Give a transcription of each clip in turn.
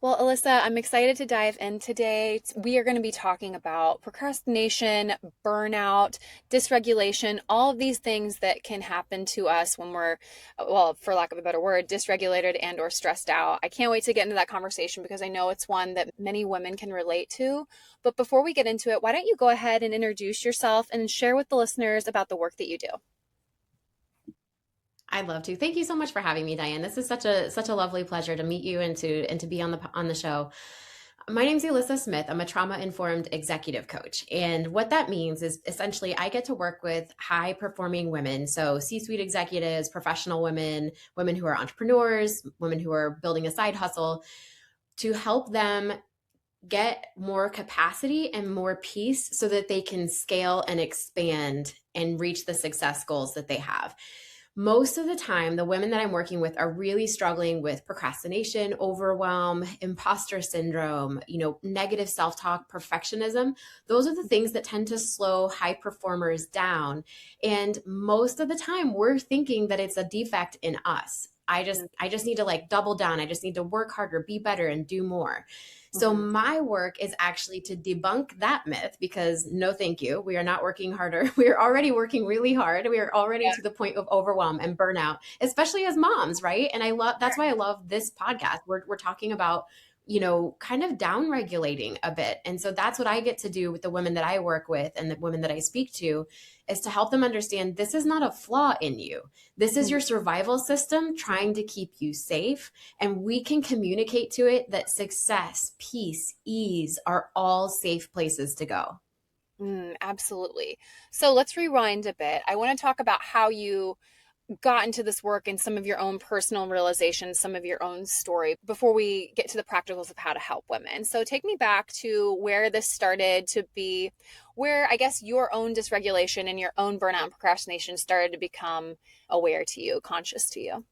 Well, Elyssa, I'm excited to dive in today. We are going to be talking about procrastination, burnout, dysregulation, all of these things that can happen to us when we're, well, for lack of a better word, dysregulated and or stressed out. I can't wait to get into that conversation because I know it's one that many women can relate to. But before we get into it, why don't you go ahead and introduce yourself and share with the listeners about the work that you do? I'd love to. Thank you so much for having me, Diane. This is such a lovely pleasure to meet you and to be on the show. My name's Elyssa Smith. I'm a trauma informed executive coach. And what that means is essentially I get to work with high performing women. So C-suite executives, professional women, women who are entrepreneurs, women who are building a side hustle to help them get more capacity and more peace so that they can scale and expand and reach the success goals that they have. Most of the time, the women that I'm working with are really struggling with procrastination, overwhelm, imposter syndrome, negative self-talk, perfectionism. Those are the things that tend to slow high performers down. And most of the time, we're thinking that it's a defect in us. I just need to like double down. I just need to work harder, be better, and do more. So Mhm. my work is actually to debunk that myth because no, thank you. We are not working harder. We are already working really hard. We are already Yeah. to the point of overwhelm and burnout, especially as moms, right? And that's why I love this podcast. We're talking about, kind of down regulating a bit. And so that's what I get to do with the women that I work with and the women that I speak to is to help them understand this is not a flaw in you. This is Mhm. your survival system trying to keep you safe, and we can communicate to it that success, peace, ease are all safe places to go. Absolutely. So let's rewind a bit. I want to talk about how you got into this work and some of your own personal realizations, some of your own story before we get to the practicals of how to help women. So take me back to where this started to be, where I guess your own dysregulation and your own burnout and procrastination started to become aware to you, conscious to you.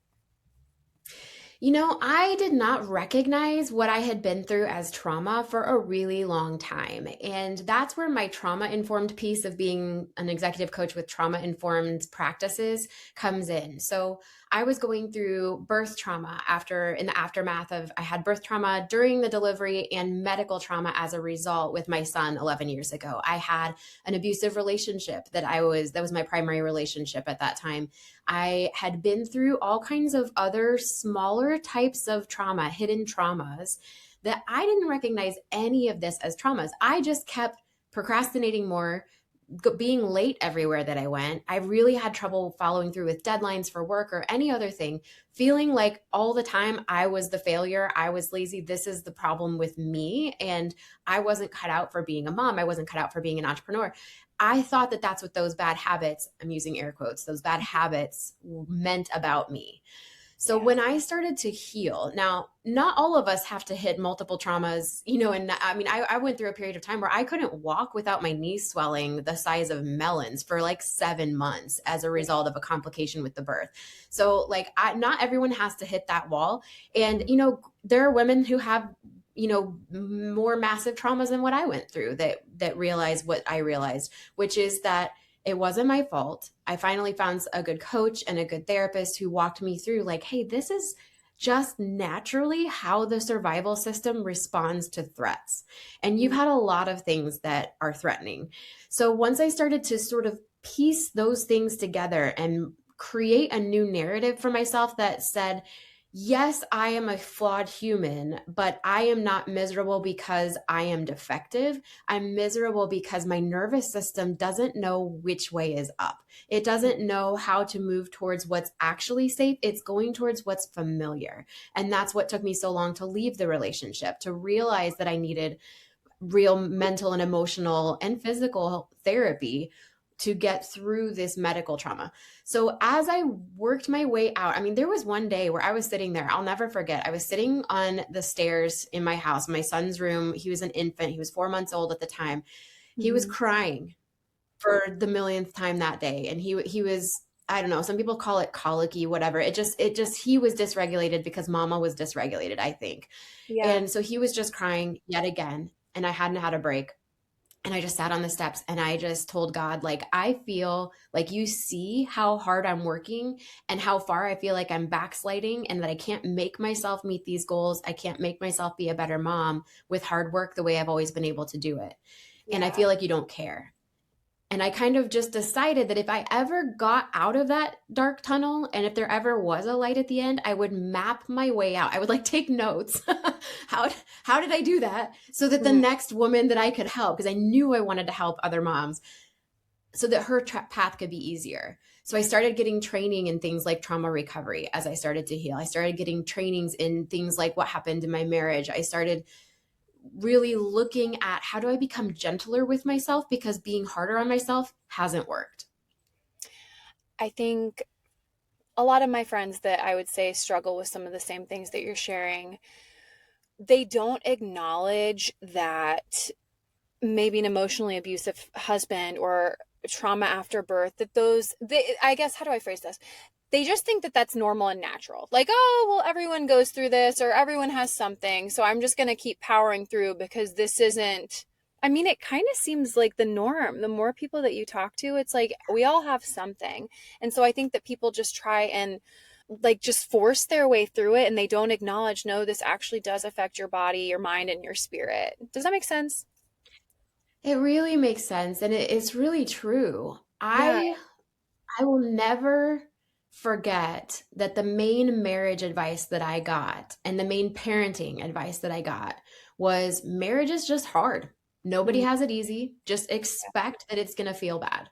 I did not recognize what I had been through as trauma for a really long time. And that's where my trauma informed piece of being an executive coach with trauma informed practices comes in. So I was going through birth trauma in the aftermath of, I had birth trauma during the delivery and medical trauma as a result with my son 11 years ago. I had an abusive relationship that was my primary relationship at that time. I had been through all kinds of other smaller types of trauma, hidden traumas, that I didn't recognize any of this as traumas. I just kept procrastinating more, being late everywhere that I went. I really had trouble following through with deadlines for work or any other thing, feeling like all the time I was the failure. I was lazy. This is the problem with me. And I wasn't cut out for being a mom. I wasn't cut out for being an entrepreneur. I thought that that's what those bad habits, I'm using air quotes, those bad habits meant about me. So Yeah. when I started to heal, now, not all of us have to hit multiple traumas, and I mean, I went through a period of time where I couldn't walk without my knees swelling the size of melons for like 7 months as a Yeah. result of a complication with the birth. So, like, not everyone has to hit that wall. And, there are women who have more massive traumas than what I went through that realize what I realized, which is that it wasn't my fault. I finally found a good coach and a good therapist who walked me through, like, hey, this is just naturally how the survival system responds to threats. And you've Mm. had a lot of things that are threatening. So once I started to sort of piece those things together and create a new narrative for myself that said, yes, I am a flawed human, but I am not miserable because I am defective. I'm miserable because my nervous system doesn't know which way is up. It doesn't know how to move towards what's actually safe. It's going towards what's familiar. And that's what took me so long to leave the relationship, to realize that I needed real mental and emotional and physical therapy to get through this medical trauma. So as I worked my way out, I mean, there was one day where I was sitting there, I'll never forget. I was sitting on the stairs in my house, my son's room. He was an infant. He was 4 months old at the time. He was Mhm. crying for the millionth time that day. And he was, I don't know, some people call it colicky, whatever. It just, he was dysregulated because mama was dysregulated, I think. Yeah. And so he was just crying yet again. And I hadn't had a break. And I just sat on the steps and I just told God, like, I feel like you see how hard I'm working and how far I feel like I'm backsliding and that I can't make myself meet these goals. I can't make myself be a better mom with hard work the way I've always been able to do it. And I Yeah. feel like you don't care. And I kind of just decided that if I ever got out of that dark tunnel and if there ever was a light at the end, I would map my way out. I would like take notes. how how did I do that so that the Mhm. next woman that I could help, because I knew I wanted to help other moms, so that her path could be easier. So I started getting training in things like trauma recovery as I started to heal. I started getting trainings in things like what happened in my marriage. I started really looking at how do I become gentler with myself, because being harder on myself hasn't worked. I think a lot of my friends that I would say struggle with some of the same things that you're sharing, they don't acknowledge that maybe an emotionally abusive husband or trauma after birth, that I guess, how do I phrase this? They just think that that's normal and natural. Like, oh, well, everyone goes through this or everyone has something. So I'm just going to keep powering through because this isn't. I mean, it kind of seems like the norm. The more people that you talk to, it's like we all have something. And so I think that people just try and like just force their way through it and they don't acknowledge, no, this actually does affect your body, your mind, and your spirit. Does that make sense? It really makes sense, and it's really true. Yeah. I will never forget that the main marriage advice that I got and the main parenting advice that I got was marriage is just hard. Nobody Mhm. has it easy. Just expect that it's going to feel bad.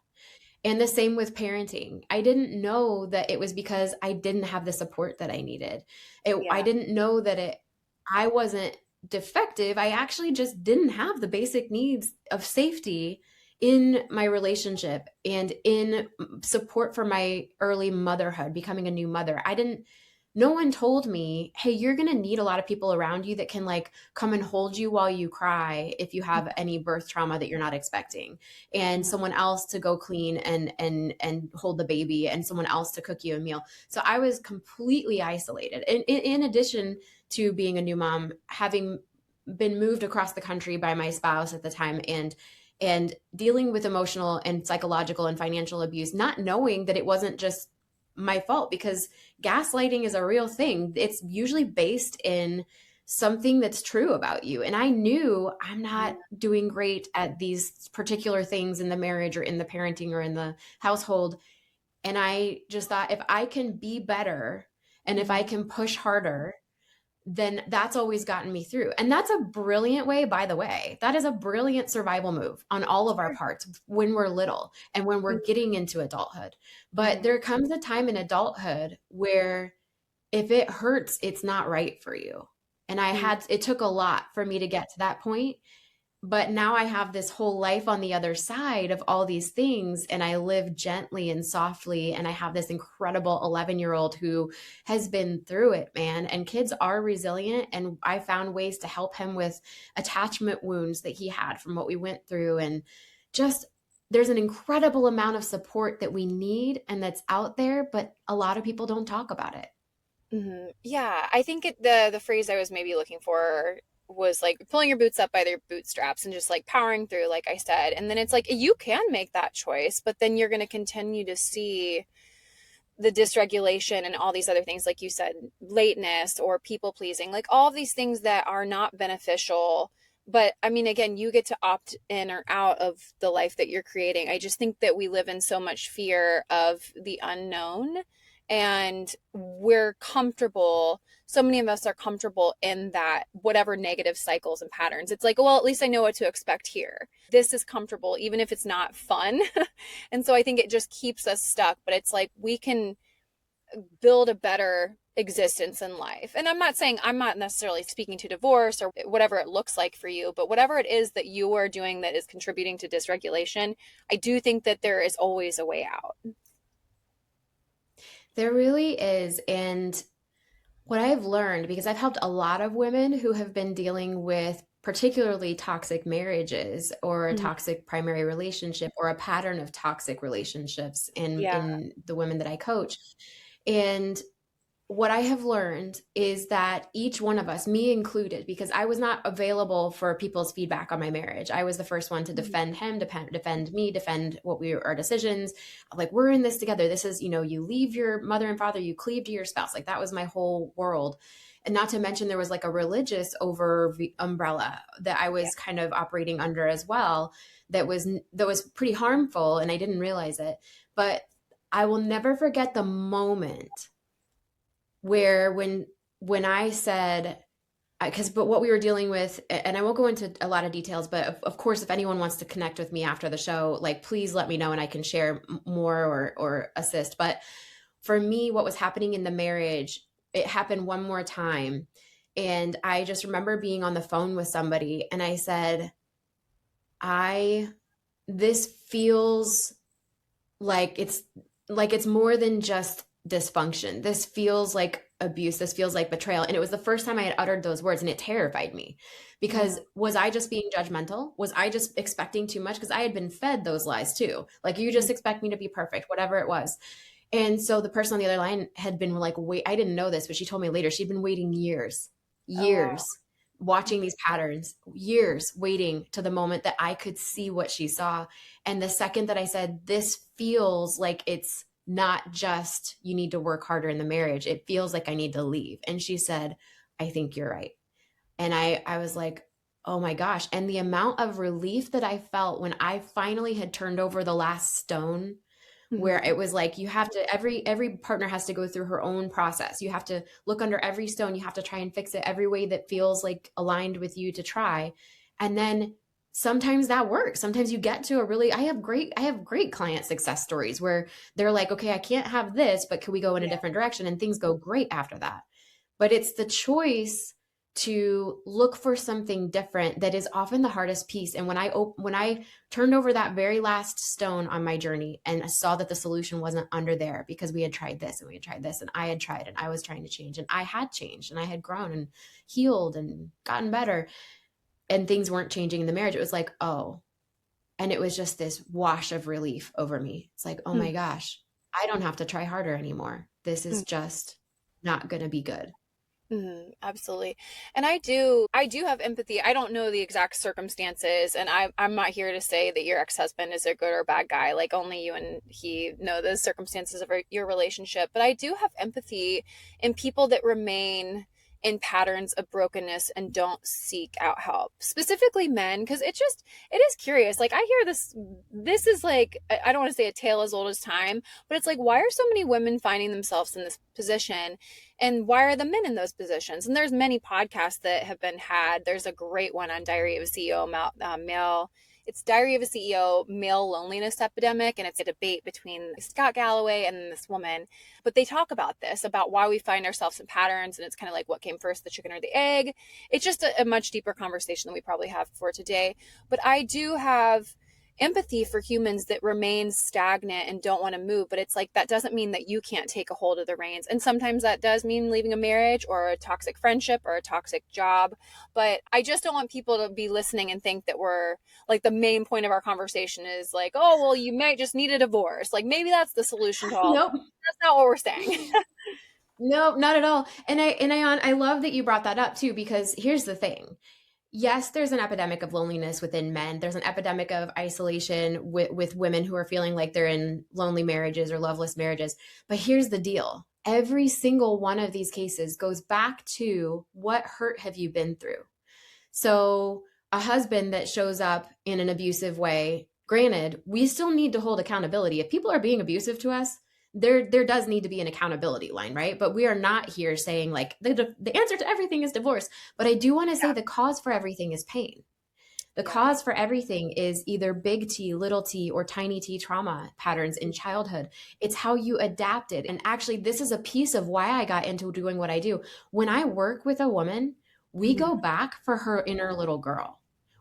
And the same with parenting. I didn't know that it was because I didn't have the support that I needed. I Yeah. didn't know that I wasn't defective. I actually just didn't have the basic needs of safety in my relationship and in support for my early motherhood, becoming a new mother. No one told me, hey, you're going to need a lot of people around you that can like come and hold you while you cry if you have any birth trauma that you're not expecting, and Mhm. someone else to go clean and hold the baby, and someone else to cook you a meal. So I was completely isolated. And in addition to being a new mom, having been moved across the country by my spouse at the time, and dealing with emotional and psychological and financial abuse, not knowing that it wasn't just my fault, because gaslighting is a real thing. It's usually based in something that's true about you. And I knew I'm not doing great at these particular things in the marriage or in the parenting or in the household. And I just thought, if I can be better and if I Mhm. can push harder, then that's always gotten me through. And that's a brilliant way, by the way. That is a brilliant survival move on all of our parts when we're little and when we're getting into adulthood. But Mhm. there comes a time in adulthood where if it hurts, it's not right for you. And Mhm. it took a lot for me to get to that point, but now I have this whole life on the other side of all these things, and I live gently and softly, and I have this incredible 11-year-old who has been through it, man. And kids are resilient, and I found ways to help him with attachment wounds that he had from what we went through. And just there's an incredible amount of support that we need and that's out there, but a lot of people don't talk about it. Yeah, I think the phrase I was maybe looking for was like pulling your boots up by their bootstraps and just like powering through, like I said. And then it's like you can make that choice, but then you're going to continue to see the dysregulation and all these other things, like you said, lateness or people pleasing, like all of these things that are not beneficial. But I mean, again, you get to opt in or out of the life that you're creating. I just think that we live in so much fear of the unknown and we're comfortable. So many of us are comfortable in that whatever negative cycles and patterns. It's like, well, at least I know what to expect here. This is comfortable, even if it's not fun. And so I think it just keeps us stuck, but it's like we can build a better existence in life. And I'm not necessarily speaking to divorce or whatever it looks like for you, but whatever it is that you are doing that is contributing to dysregulation, I do think that there is always a way out. There really is. And what I've learned, because I've helped a lot of women who have been dealing with particularly toxic marriages or a Mhm. toxic primary relationship or a pattern of toxic relationships Yeah. in the women that I coach. And what I have learned is that each one of us, me included, because I was not available for people's feedback on my marriage. I was the first one to Mhm. defend him, defend me, defend what we our decisions. Like, we're in this together. This is, you leave your mother and father, you cleave to your spouse. Like, that was my whole world. And not to mention, there was like a religious umbrella that I Yeah. was kind of operating under as well. That was pretty harmful, and I didn't realize it. But I will never forget the moment where when I said, because but what we were dealing with, and I won't go into a lot of details, but of course, if anyone wants to connect with me after the show, like, please let me know and I can share more or assist. But for me, what was happening in the marriage, it happened one more time. And I just remember being on the phone with somebody and I said, I this feels like it's more than just dysfunction. This feels like abuse. This feels like betrayal. And it was the first time I had uttered those words, and it terrified me. Because Mhm. was I just being judgmental? Was I just expecting too much? Because I had been fed those lies too. Like, you Mhm. just expect me to be perfect, whatever it was. And so the person on the other line had been like, wait, I didn't know this, but she told me later she'd been waiting years, Oh, wow. years, watching these patterns, years waiting to the moment that I could see what she saw. And the second that I said, this feels like it's not just you need to work harder in the marriage, it feels like I need to leave. And she said, I think you're right. And I was like, oh my gosh. And the amount of relief that I felt when I finally had turned over the last stone, where Mhm. it was like, you have to, every partner has to go through her own process. You have to look under every stone. You have to try and fix it every way that feels like aligned with you to try. And then sometimes that works. Sometimes you get to a really, I have great client success stories where they're like, okay, I can't have this, but can we go in a Yeah. different direction? And things go great after that. But it's the choice to look for something different that is often the hardest piece. And when I turned over that very last stone on my journey and I saw that the solution wasn't under there, because we had tried this and we had tried this and I had tried and I was trying to change and I had changed and I had grown and healed and gotten better, and things weren't changing in the marriage, it was like, oh, and it was just this wash of relief over me. It's like, oh my Mhm. gosh, I don't have to try harder anymore. This is Mhm. just not going to be good. Mhm. Absolutely. And I do have empathy. I don't know the exact circumstances, and I'm not here to say that your ex-husband is a good or bad guy. Like, only you and he know the circumstances of your relationship. But I do have empathy in people that remain in patterns of brokenness and don't seek out help. Specifically men, because it is curious. Like, I hear this is like, I don't want to say a tale as old as time, but it's like, why are so many women finding themselves in this position? And why are the men in those positions? And there's many podcasts that have been had. There's a great one on Diary of a CEO male. It's Diary of a CEO male loneliness epidemic, and it's a debate between Scott Galloway and this woman. But they talk about this, about why we find ourselves in patterns, and it's kind of like what came first, the chicken or the egg. It's just a much deeper conversation than we probably have for today. But I do have empathy for humans that remain stagnant and don't want to move, but it's like that doesn't mean that you can't take a hold of the reins, and sometimes that does mean leaving a marriage or a toxic friendship or a toxic job. But I just don't want people to be listening and think that we're like, the main point of our conversation is like, oh well, you might just need a divorce. Like, maybe that's the solution to all of it. Nope. That's not what we're saying. No, not at all. And I love that you brought that up too, because here's the thing. Yes, there's an epidemic of loneliness within men. There's an epidemic of isolation with women who are feeling like they're in lonely marriages or loveless marriages. But here's the deal. Every single one of these cases goes back to, what hurt have you been through? So, a husband that shows up in an abusive way, granted, we still need to hold accountability. If people are being abusive to us, there does need to be an accountability line, right? But we are not here saying like the answer to everything is divorce. But I do want to say Yeah. the cause for everything is pain. The Yeah. cause for everything is either big T, little t, or tiny t trauma patterns in childhood. It's how you adapted. And actually, this is a piece of why I got into doing what I do. When I work with a woman, we Mhm. go back for her inner little girl.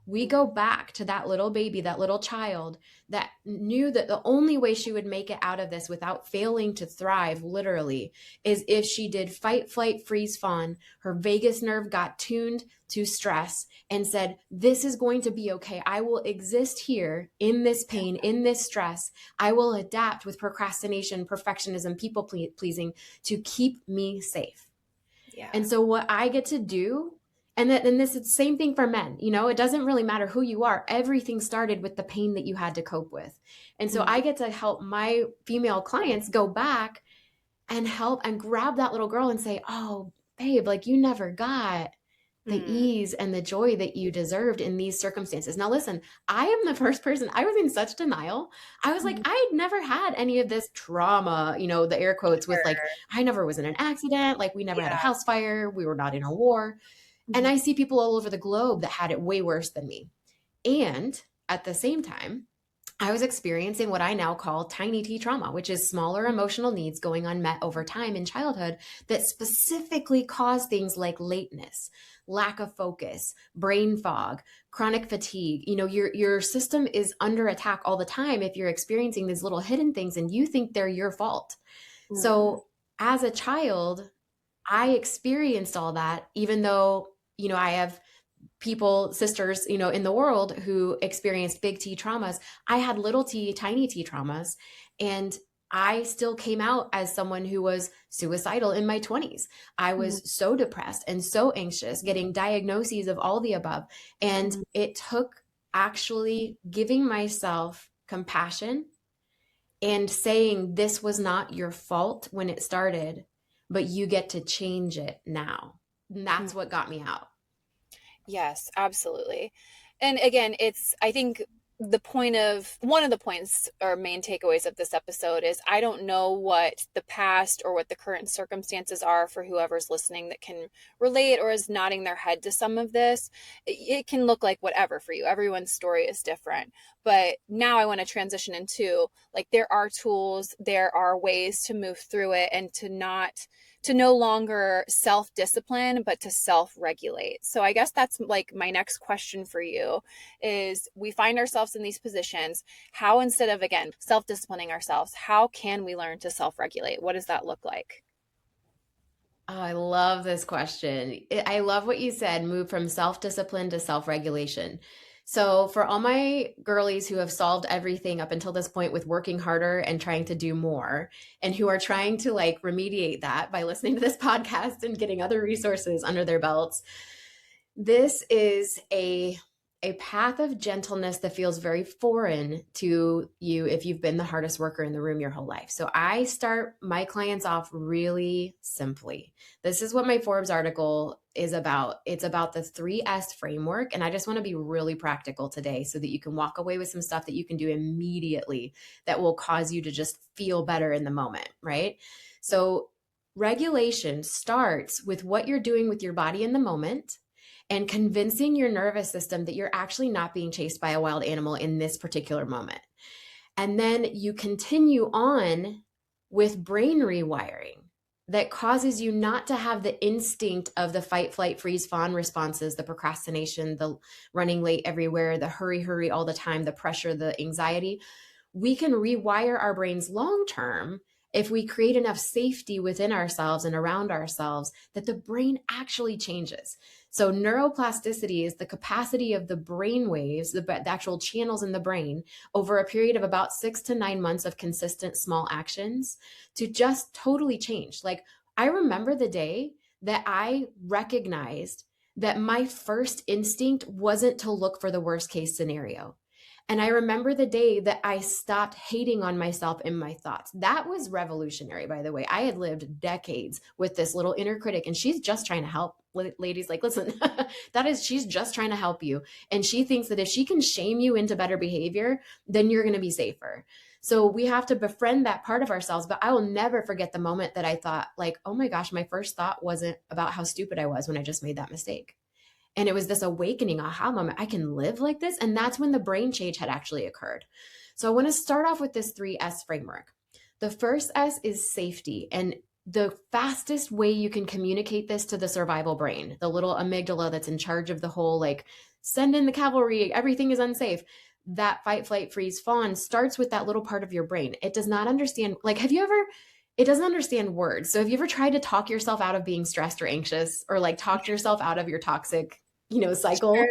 We go back to that little baby, that little child that knew that the only way she would make it out of this without failing to thrive, literally, is if she did fight, flight, freeze, fawn. Her vagus nerve got tuned to stress and said, this is going to be okay. I will exist here in this pain, in this stress. I will adapt with procrastination, perfectionism, people pleasing to keep me safe. Yeah. And so what I get to do, and this is the same thing for men, it doesn't really matter who you are. Everything started with the pain that you had to cope with. And so Mm-hmm. I get to help my female clients go back and help and grab that little girl and say, oh, babe, like you never got the Mm-hmm. ease and the joy that you deserved in these circumstances. Now, listen, I am the first person, I was in such denial. I was like, I had never had any of this trauma, the air quotes with like, Sure. I never was in an accident. Like we never had a Yeah. house fire. We were not in a war. And Mm-hmm. I see people all over the globe that had it way worse than me. And at the same time, I was experiencing what I now call tiny T trauma, which is smaller emotional needs going unmet over time in childhood that specifically cause things like lateness, lack of focus, brain fog, chronic fatigue. Your system is under attack all the time if you're experiencing these little hidden things and you think they're your fault. Mm-hmm. So as a child, I experienced all that, even though, I have people, sisters, in the world who experienced big T traumas. I had little T, tiny T traumas. And I still came out as someone who was suicidal in my 20s. I Mm-hmm. was so depressed and so anxious, getting diagnoses of all the above. And Mm-hmm. it took actually giving myself compassion and saying, this was not your fault when it started, but you get to change it now. And that's what got me out. Yes, absolutely. And again, I think one of the points or main takeaways of this episode is I don't know what the past or what the current circumstances are for whoever's listening that can relate or is nodding their head to some of this. It can look like whatever for you. Everyone's story is different. But now I want to transition into like there are tools, there are ways to move through it and to no longer self discipline, but to self regulate. So I guess that's like my next question for you is we find ourselves in these positions. How, instead of, again, self disciplining ourselves, how can we learn to self regulate? What does that look like? Oh, I love this question. I love what you said, move from self discipline to self regulation. So, for all my girlies who have solved everything up until this point with working harder and trying to do more, and who are trying to like remediate that by listening to this podcast and getting other resources under their belts, this is a path of gentleness that feels very foreign to you if you've been the hardest worker in the room your whole life. So I start my clients off really simply. This is what my Forbes article is about. It's about the 3S framework. And I just want to be really practical today so that you can walk away with some stuff that you can do immediately that will cause you to just feel better in the moment, right? So regulation starts with what you're doing with your body in the moment and convincing your nervous system that you're actually not being chased by a wild animal in this particular moment. And then you continue on with brain rewiring that causes you not to have the instinct of the fight, flight, freeze, fawn responses, the procrastination, the running late everywhere, the hurry, hurry all the time, the pressure, the anxiety. We can rewire our brains long term if we create enough safety within ourselves and around ourselves that the brain actually changes. So, neuroplasticity is the capacity of the brain waves, the actual channels in the brain, over a period of about 6 to 9 months of consistent small actions to just totally change. Like, I remember the day that I recognized that my first instinct wasn't to look for the worst case scenario. And I remember the day that I stopped hating on myself in my thoughts. That was revolutionary, by the way. I had lived decades with this little inner critic, and she's just trying to help. Ladies, like, listen, she's just trying to help you. And she thinks that if she can shame you into better behavior, then you're going to be safer. So we have to befriend that part of ourselves. But I will never forget the moment that I thought, like, oh my gosh, my first thought wasn't about how stupid I was when I just made that mistake. And it was this awakening aha moment. I can live like this. And that's when the brain change had actually occurred. So I want to start off with this 3S framework. The first S is safety. And the fastest way you can communicate this to the survival brain, the little amygdala that's in charge of the whole like send in the cavalry, everything is unsafe. That fight, flight, freeze, fawn starts with that little part of your brain. It does not understand, like, have you ever, it doesn't understand words. So have you ever tried to talk yourself out of being stressed or anxious, or like talk yourself out of your toxic, Sure. cycle?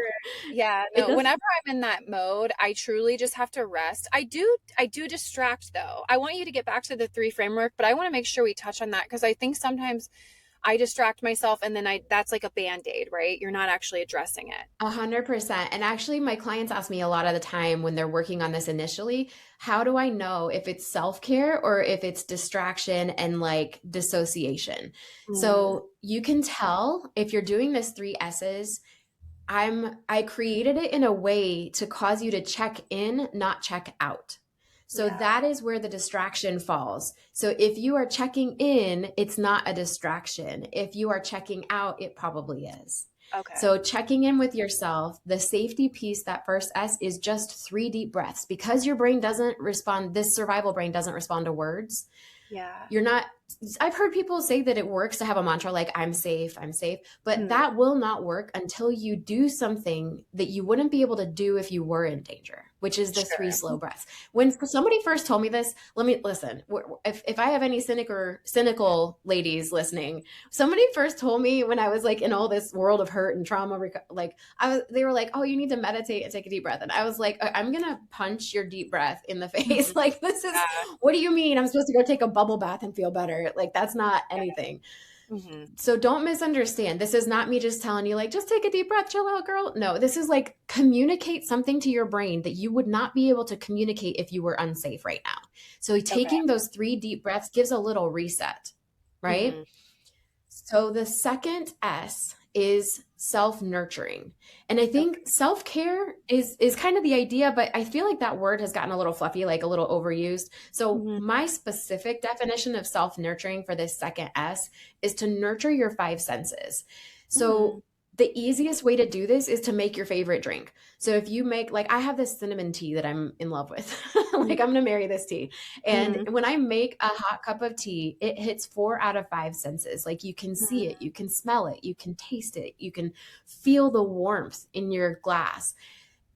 Yeah, It no, does. whenever I'm in that mode, I truly just have to rest. I do distract though. I want you to get back to the three framework, but I want to make sure we touch on that because I think sometimes I distract myself and then I that's like a band-aid, right? You're not actually addressing it. 100%. And actually, my clients ask me a lot of the time when they're working on this initially, how do I know if it's self care or if it's distraction and like dissociation? Mm, So you can tell if you're doing this three S's. I created it in a way to cause you to check in, not check out. So yeah. that is where the distraction falls. So if you are checking in, it's not a distraction. If you are checking out, it probably is. Okay. So checking in with yourself, the safety piece, that first S is just 3 deep breaths because your brain doesn't respond, this survival brain doesn't respond to words. Yeah. You're not, I've heard people say that it works to have a mantra like I'm safe, but Mm, that will not work until you do something that you wouldn't be able to do if you were in danger, which is the 3 slow sure. breaths. When somebody first told me this, let me listen. If I have any cynical ladies listening, somebody first told me when I was like in all this world of hurt and trauma, like they were like, "Oh, you need to meditate and take a deep breath," and I was like, "I'm gonna punch your deep breath in the face." Mhm. Like, this is, Yeah. what do you mean I'm supposed to go take a bubble bath and feel better? Like, that's not anything. Mhm. So don't misunderstand. This is not me just telling you, like, just take a deep breath, chill out, girl. No, this is like communicate something to your brain that you would not be able to communicate if you were unsafe right now. So Okay. taking those 3 deep breaths gives a little reset, right? Mhm. So the second S is self-nurturing. And I Okay. think self-care is kind of the idea, but I feel like that word has gotten a little fluffy, like a little overused. So Mhm. my specific definition of self-nurturing for this second S is to nurture your 5 senses. Mm. So the easiest way to do this is to make your favorite drink. So if you make, like, I have this cinnamon tea that I'm in love with. Like, I'm going to marry this tea. And Mhm. when I make a hot cup of tea, it hits 4 out of 5 senses. Like, you can see it, Mhm. you can smell it, you can taste it, you can feel the warmth in your glass.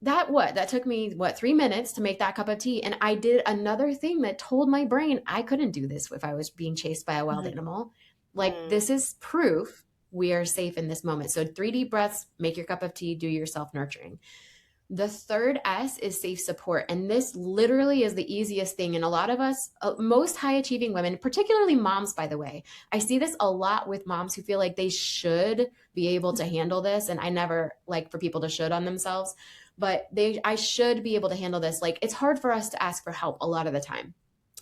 That took me, 3 minutes to make that cup of tea. And I did another thing that told my brain I couldn't do this if I was being chased by a wild Mhm. animal. Like, Mm. this is proof we are safe in this moment. So 3 deep breaths, make your cup of tea, do your self nurturing. The third S is safe support. And this literally is the easiest thing. And a lot of us, most high achieving women, particularly moms, by the way, I see this a lot with moms who feel like they should be able to handle this. And I never like for people to should on themselves, but I should be able to handle this. Like, it's hard for us to ask for help a lot of the time.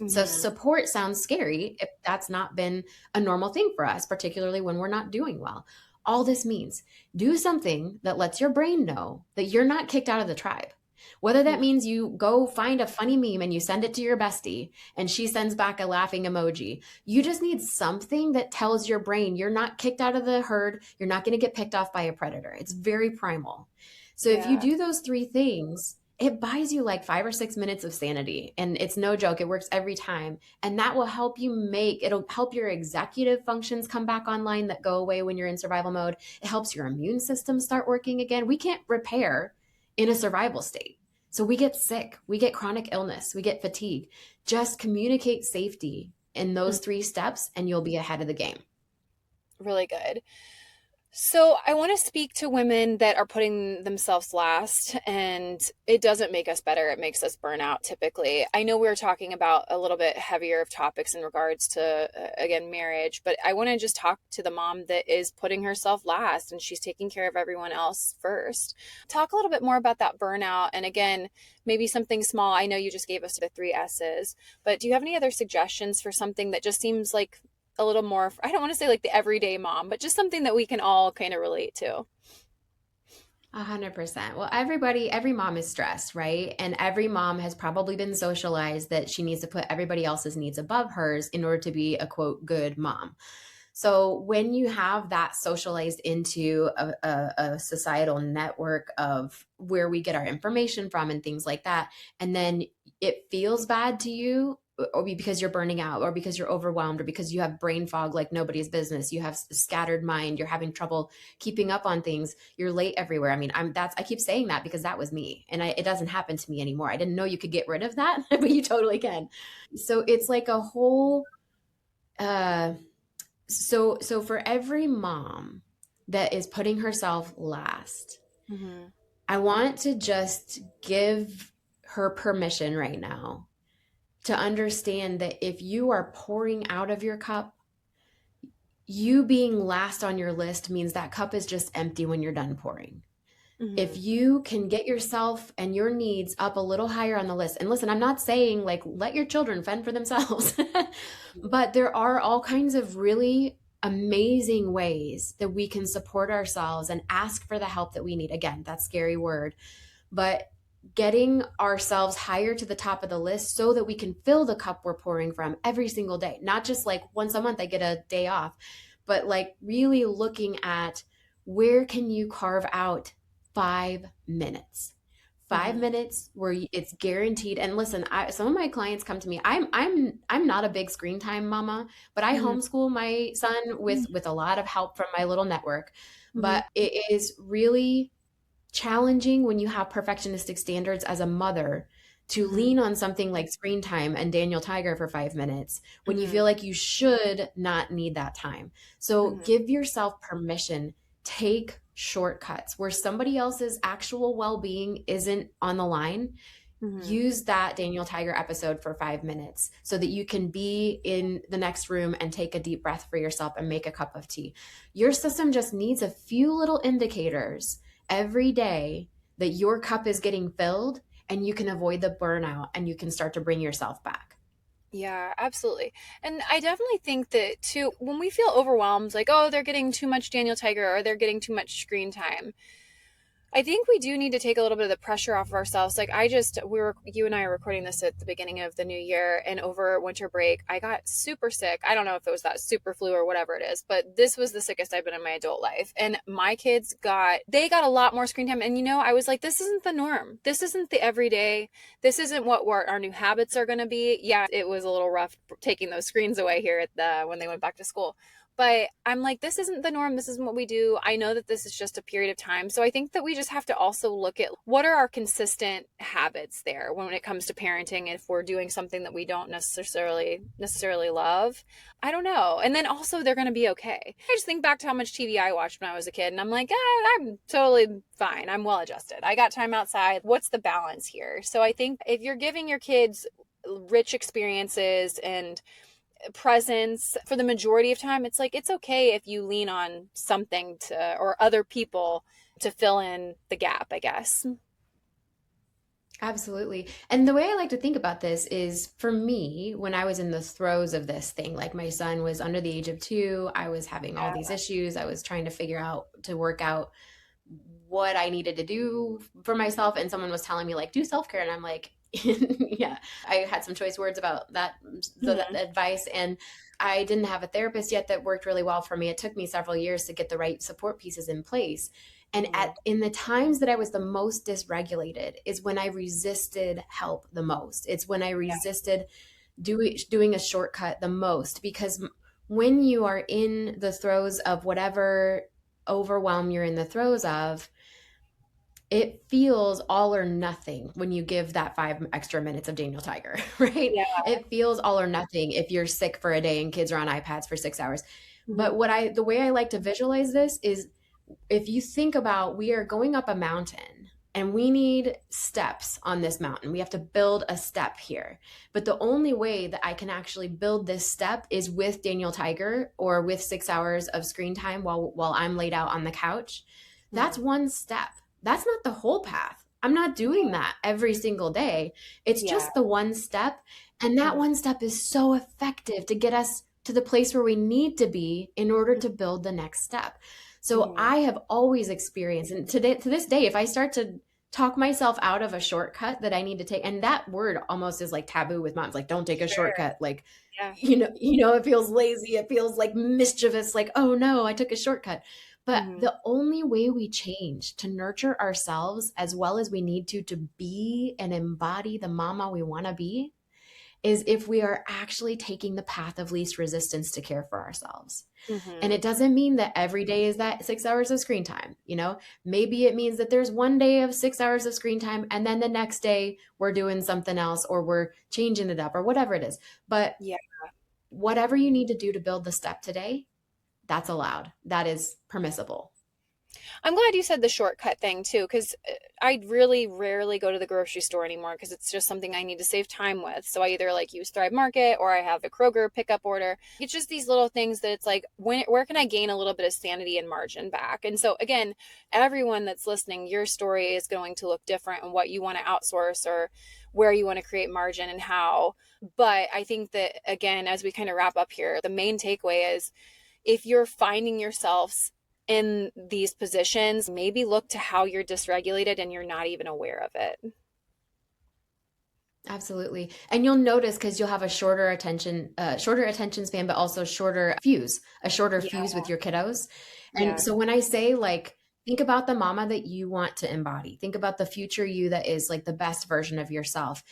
So Mhm. support sounds scary if that's not been a normal thing for us, particularly when we're not doing well. All this means, do something that lets your brain know that you're not kicked out of the tribe. Whether that Mhm. means you go find a funny meme and you send it to your bestie and she sends back a laughing emoji. You just need something that tells your brain you're not kicked out of the herd. You're not going to get picked off by a predator. It's very primal. So if you Yeah. do those 3 things, it buys you like 5 or 6 minutes of sanity. And it's no joke, it works every time. And that will help it'll help your executive functions come back online that go away when you're in survival mode. It helps your immune system start working again. We can't repair in a survival state. So we get sick, we get chronic illness, we get fatigue. Just communicate safety in Mm. those 3 steps, and you'll be ahead of the game. Really good. So, I want to speak to women that are putting themselves last, and it doesn't make us better. It makes us burn out typically. I know we were talking about a little bit heavier of topics in regards to, again, marriage, but I want to just talk to the mom that is putting herself last and she's taking care of everyone else first. Talk a little bit more about that burnout. And again, maybe something small. I know you just gave us the three S's, but do you have any other suggestions for something that just seems like a little more, I don't want to say like the everyday mom, but just something that we can all kind of relate to? 100%. Well, every mom is stressed, right? And every mom has probably been socialized that she needs to put everybody else's needs above hers in order to be a quote good mom. So when you have that socialized into a societal network of where we get our information from and things like that, and then it feels bad to you, or because you're burning out, or because you're overwhelmed, or because you have brain fog like nobody's business, you have scattered mind, you're having trouble keeping up on things, you're late everywhere. I mean, I keep saying that because that was me, and it doesn't happen to me anymore. I didn't know you could get rid of that, but you totally can. So it's like a whole uh so for every mom that is putting herself last, Mm-hmm. I want to just give her permission right now to understand that if you are pouring out of your cup, you being last on your list means that cup is just empty when you're done pouring. If Mm-hmm. you can get yourself and your needs up a little higher on the list, and listen, I'm not saying like let your children fend for themselves, but there are all kinds of really amazing ways that we can support ourselves and ask for the help that we need. Again, that scary word, but getting ourselves higher to the top of the list so that we can fill the cup we're pouring from every single day. Not just like once a month I get a day off, but like really looking at where can you carve out 5 minutes. Five Mm-hmm. minutes where it's guaranteed. And listen, some of my clients come to me. I'm not a big screen time mama, but I Mm-hmm. homeschool my son with a lot of help from my little network. Mm-hmm. But it is really challenging when you have perfectionistic standards as a mother to Mm-hmm. lean on something like screen time and Daniel Tiger for 5 minutes when you Mm-hmm. feel like you should not need that time. So Mm-hmm. give yourself permission. Take shortcuts where somebody else's actual well being isn't on the line. Mm-hmm. Use that Daniel Tiger episode for 5 minutes so that you can be in the next room and take a deep breath for yourself and make a cup of tea. Your system just needs a few little indicators every day that your cup is getting filled, and you can avoid the burnout and you can start to bring yourself back. Yeah, absolutely. And I definitely think that too, when we feel overwhelmed, like, oh, they're getting too much Daniel Tiger or they're getting too much screen time, I think we do need to take a little bit of the pressure off of ourselves. Like you and I are recording this at the beginning of the new year, and over winter break, I got super sick. I don't know if it was that super flu or whatever it is, but this was the sickest I've been in my adult life. And my kids they got a lot more screen time. And I was like, this isn't the norm. This isn't the everyday. This isn't what our new habits are going to be. Yeah, it was a little rough taking those screens away here when they went back to school. But I'm like, this isn't the norm. This isn't what we do. I know that this is just a period of time. So I think that we just have to also look at what are our consistent habits there when it comes to parenting. If we're doing something that we don't necessarily love, I don't know. And then also they're going to be okay. I just think back to how much TV I watched when I was a kid, and I'm like, I'm totally fine. I'm well adjusted. I got time outside. What's the balance here? So I think if you're giving your kids rich experiences and presence for the majority of time, it's like it's okay if you lean on something to or other people to fill in the gap, I guess. Absolutely. And the way I like to think about this is, for me, when I was in the throes of this thing, like my son was under the age of 2, I was having all Yeah. these issues. I was trying to figure out to work out what I needed to do for myself. And someone was telling me, like, do self care. And I'm like, yeah, I had some choice words about that, so that Mm-hmm. advice. And I didn't have a therapist yet that worked really well for me. It took me several years to get the right support pieces in place. And Mm-hmm. in the times that I was the most dysregulated is when I resisted help the most. It's when I Yeah. resisted doing a shortcut the most, because when you are in the throes of whatever overwhelm you're in the throes of, it feels all or nothing when you give that 5 extra minutes of Daniel Tiger, right? Yeah. It feels all or nothing if you're sick for a day and kids are on iPads for 6 hours. Mm-hmm. But the way I like to visualize this is, if you think about, we are going up a mountain and we need steps on this mountain. We have to build a step here. But the only way that I can actually build this step is with Daniel Tiger or with 6 hours of screen time while I'm laid out on the couch. Mm-hmm. That's one step. That's not the whole path. I'm not doing that every single day. It's Yeah. just the one step. And that Mm-hmm. one step is so effective to get us to the place where we need to be in order to build the next step. So Mm-hmm. I have always experienced, and today, to this day, if I start to talk myself out of a shortcut that I need to take, and that word almost is like taboo with moms, like don't take a Sure. shortcut, like Yeah. it feels lazy, it feels like mischievous, like oh no, I took a shortcut. But Mm-hmm. the only way we change to nurture ourselves as well as we need to be and embody the mama we want to be is if we are actually taking the path of least resistance to care for ourselves. And Mm-hmm. it doesn't mean that every day is that 6 hours of screen time. Maybe it means that there's one day of 6 hours of screen time, and then the next day we're doing something else, or we're changing it up, or whatever it is. But Yeah. whatever you need to do to build the step today, that's allowed. That is permissible. I'm glad you said the shortcut thing too, because I really rarely go to the grocery store anymore because it's just something I need to save time with. So I either like use Thrive Market or I have a Kroger pickup order. It's just these little things that it's like, where can I gain a little bit of sanity and margin back? And so again, everyone that's listening, your story is going to look different and what you want to outsource or where you want to create margin and how. But I think that again, as we kind of wrap up here, the main takeaway is if you're finding yourself in these positions, maybe look to how you're dysregulated and you're not even aware of it. Absolutely. And you'll notice because you'll have a shorter attention span, but also a shorter Yeah, fuse with your kiddos. And yeah, so when I say like, think about the mama that you want to embody, think about the future you that is like the best version of yourself.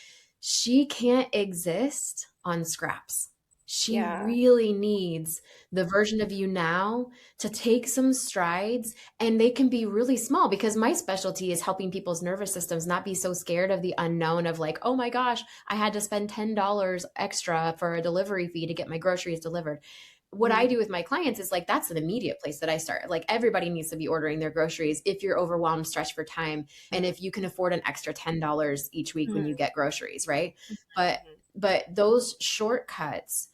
She can't exist on scraps. She yeah. really needs the version of you now to take some strides, and they can be really small because my specialty is helping people's nervous systems not be so scared of the unknown of like, oh my gosh, I had to spend $10 extra for a delivery fee to get my groceries delivered. What I Mm, do with my clients is like, that's an immediate place that I start. Like, everybody needs to be ordering their groceries if you're overwhelmed, stretched for time, and if you can afford an extra $10 each week when you mm, get groceries, right? But mm. those shortcuts,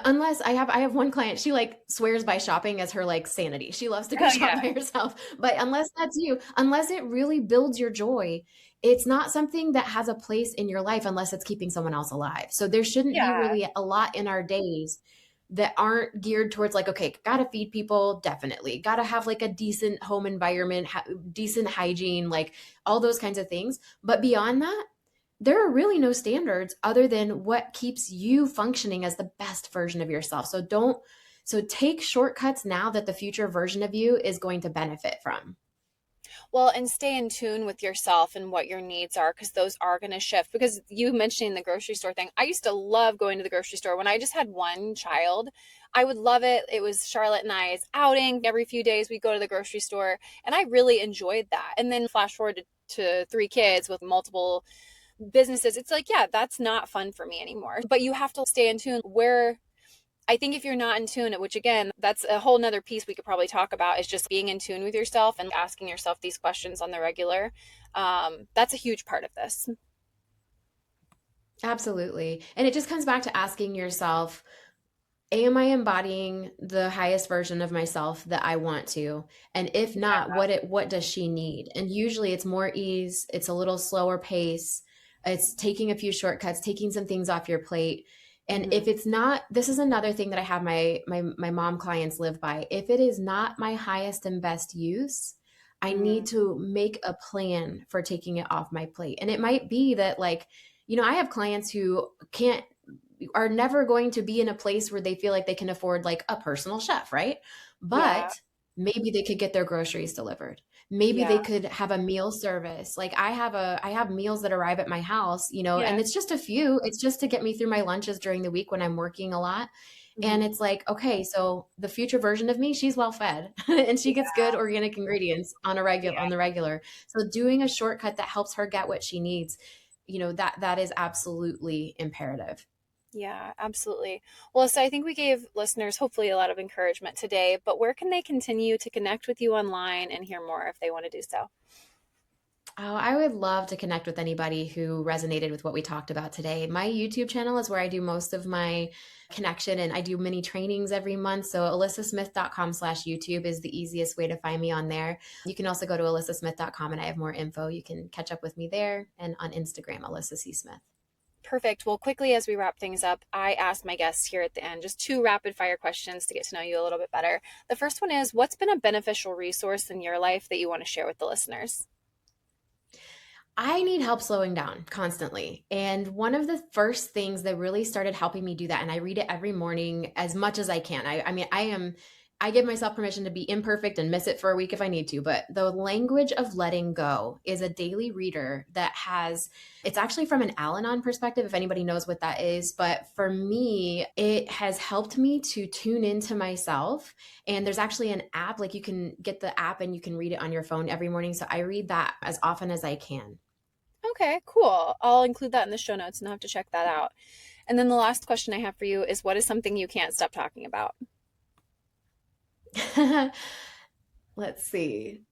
unless I have one client, she like swears by shopping as her like sanity. She loves to go Oh shop yeah, by herself. But unless that's you, unless it really builds your joy, it's not something that has a place in your life unless it's keeping someone else alive. So there shouldn't be yeah. really a lot in our days that aren't geared towards like, okay, gotta feed people, definitely gotta have like a decent home environment, decent hygiene, like all those kinds of things. But beyond that, there are really no standards other than what keeps you functioning as the best version of yourself. So take shortcuts now that the future version of you is going to benefit from. Well, and stay in tune with yourself and what your needs are because those are going to shift. Because you mentioning the grocery store thing, I used to love going to the grocery store when I just had one child. I would love it. It was Charlotte and I's outing. Every few days we go to the grocery store, and I really enjoyed that. And then flash forward to three kids with multiple businesses. It's like, yeah, that's not fun for me anymore. But you have to stay in tune where I think if you're not in tune, which again, that's a whole nother piece we could probably talk about, is just being in tune with yourself and asking yourself these questions on the regular. That's a huge part of this. Absolutely. And it just comes back to asking yourself, am I embodying the highest version of myself that I want to? And if not, what does she need? And usually it's more ease, it's a little slower pace, it's taking a few shortcuts, taking some things off your plate. And Mm-hmm. if it's not, this is another thing that I have my mom clients live by. If it is not my highest and best use, I Mm-hmm. need to make a plan for taking it off my plate. And it might be that like, I have clients who can't are never going to be in a place where they feel like they can afford like a personal chef, right? Yeah. But maybe they could get their groceries delivered. Maybe Yeah. they could have a meal service. Like I have meals that arrive at my house, and Yeah. it's just a few. It's just to get me through my lunches during the week when I'm working a lot. And Mm-hmm. it's like, okay, so the future version of me, she's well fed and she gets Yeah. good organic ingredients on the regular. So doing a shortcut that helps her get what she needs, that is absolutely imperative. Yeah, absolutely. Well, so I think we gave listeners hopefully a lot of encouragement today, but where can they continue to connect with you online and hear more if they want to do so? Oh, I would love to connect with anybody who resonated with what we talked about today. My YouTube channel is where I do most of my connection, and I do mini trainings every month. So elyssasmith.com/YouTube is the easiest way to find me on there. You can also go to elyssasmith.com and I have more info. You can catch up with me there, and on Instagram, Elyssa C. Smith. Perfect. Well, quickly as we wrap things up, I asked my guests here at the end just two rapid fire questions to get to know you a little bit better. The first one is, what's been a beneficial resource in your life that you want to share with the listeners? I need help slowing down constantly. And one of the first things that really started helping me do that, and I read it every morning as much as I can. I mean, I give myself permission to be imperfect and miss it for a week if I need to. But the language of letting go is a daily reader that has, it's actually from an Al Anon perspective, if anybody knows what that is. But for me, it has helped me to tune into myself. And there's actually an app, like you can get the app and you can read it on your phone every morning. So I read that as often as I can. Okay, cool. I'll include that in the show notes and I'll have to check that out. And then the last question I have for you is what is something you can't stop talking about? Let's see.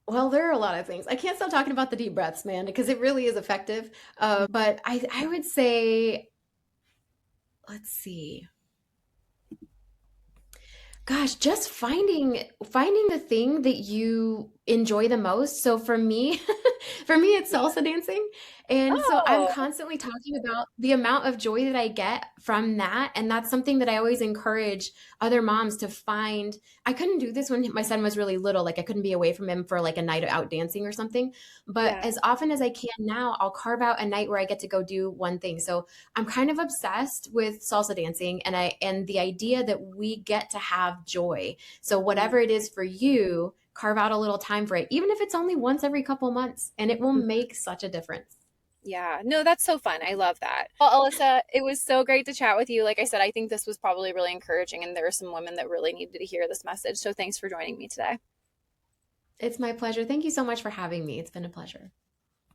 Well, there are a lot of things. I can't stop talking about the deep breaths, man, because it really is effective. But I would say, let's see. Gosh, just finding the thing that you enjoy the most. So for me, for me it's Yeah. salsa dancing. And so I'm Oh, constantly talking about the amount of joy that I get from that. And that's something that I always encourage other moms to find. I couldn't do this when my son was really little. Like I couldn't be away from him for like a night out dancing or something. But yeah. as often as I can now, I'll carve out a night where I get to go do one thing. So I'm kind of obsessed with salsa dancing and the idea that we get to have joy. So whatever it is for you, carve out a little time for it, even if it's only once every couple months, and it will make such a difference. Yeah, no, that's so fun. I love that. Well, Alyssa, it was so great to chat with you. Like I said, I think this was probably really encouraging, and there are some women that really needed to hear this message. So thanks for joining me today. It's my pleasure. Thank you so much for having me. It's been a pleasure.